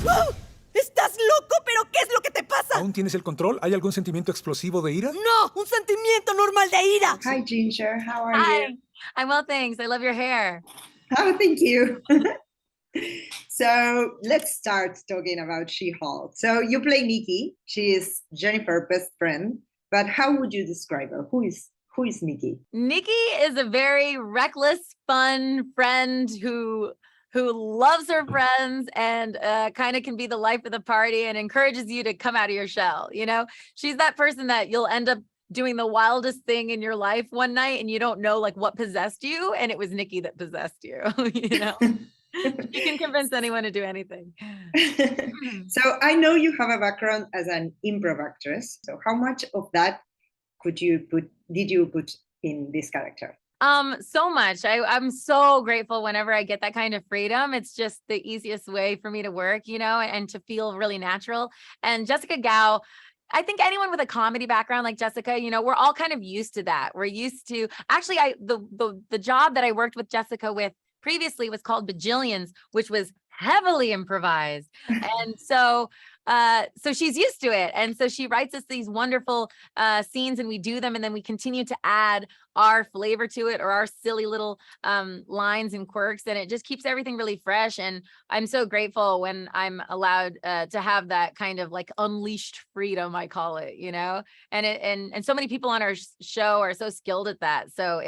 ¡Oh! ¡Estás loco! ¿Pero qué es lo que te pasa? ¿Aún tienes el control? ¿Hay algún sentimiento explosivo de ira? ¡No! ¡Un sentimiento normal de ira! Hi, Ginger. How are Hi, you? I'm well, thanks. I love your hair. Oh, thank you. So let's start talking about She-Hulk. So you play Nikki. She is Jennifer's best friend. But how would you describe her? Who is Nikki? Nikki is a very reckless, fun friend who loves her friends and kind of can be the life of the party and encourages you to come out of your shell. You know, she's that person that you'll end up doing the wildest thing in your life one night and you don't know like what possessed you, and it was Nikki that possessed you. You know, you can convince anyone to do anything. So I know you have a background as an improv actress. So how much of that did you put in this character? So much. I'm so grateful whenever I get that kind of freedom. It's just the easiest way for me to work, you know, and to feel really natural. And Jessica Gao, I think anyone with a comedy background like Jessica, you know, we're all kind of used to that. We're used to, actually, the job that I worked with Jessica with previously was called Bajillions, which was heavily improvised. And so she's used to it. And so she writes us these wonderful scenes and we do them. And then we continue to add our flavor to it or our silly little lines and quirks. And it just keeps everything really fresh. And I'm so grateful when I'm allowed to have that kind of like unleashed freedom, I call it, you know, and so many people on our show are so skilled at that. So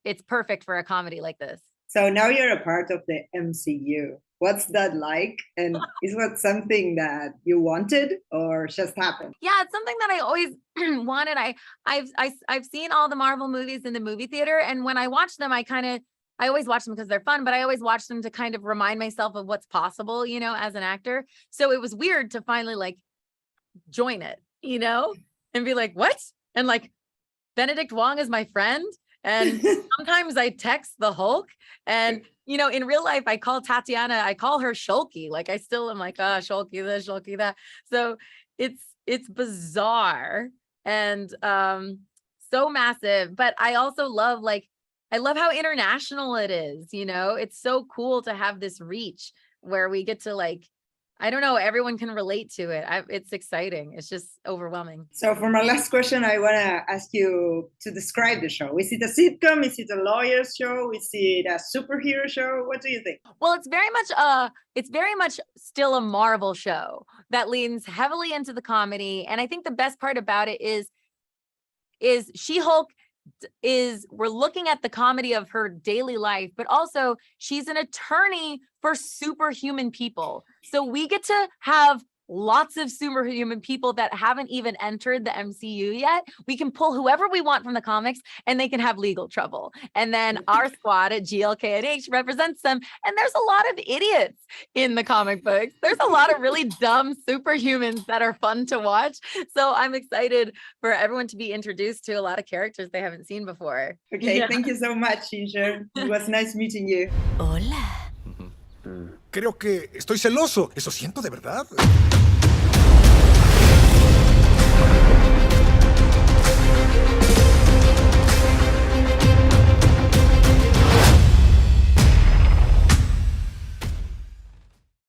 it's perfect for a comedy like this. So now you're a part of the MCU. What's that like? And is that something that you wanted or just happened? Yeah, it's something that I always wanted. I've seen all the Marvel movies in the movie theater, and when I watch them, I always watch them because they're fun, but I always watch them to kind of remind myself of what's possible, you know, as an actor. So it was weird to finally like join it, you know, and be like, what? And like Benedict Wong is my friend. And sometimes I text the Hulk, and you know, in real life, I call Tatiana, I call her Shulky. Like I still am like, Shulky this, Shulky that. So it's bizarre and so massive. But I also love I love how international it is. You know, it's so cool to have this reach where we get to like, I don't know, everyone can relate to it. It's exciting. It's just overwhelming. So for my last question, I want to ask you to describe the show. Is it a sitcom? Is it a lawyer show? Is it a superhero show? What do you think? Well, it's very much still a Marvel show that leans heavily into the comedy. And I think the best part about it is She-Hulk we're looking at the comedy of her daily life, but also she's an attorney for superhuman people. So we get to have lots of superhuman people that haven't even entered the MCU yet. We can pull whoever we want from the comics and they can have legal trouble. And then our squad at GLK&H represents them. And there's a lot of idiots in the comic books. There's a lot of really dumb superhumans that are fun to watch. So I'm excited for everyone to be introduced to a lot of characters they haven't seen before. Okay, Yeah. Thank you so much, Ginger. It was nice meeting you. Hola. Creo que estoy celoso. Eso siento de verdad.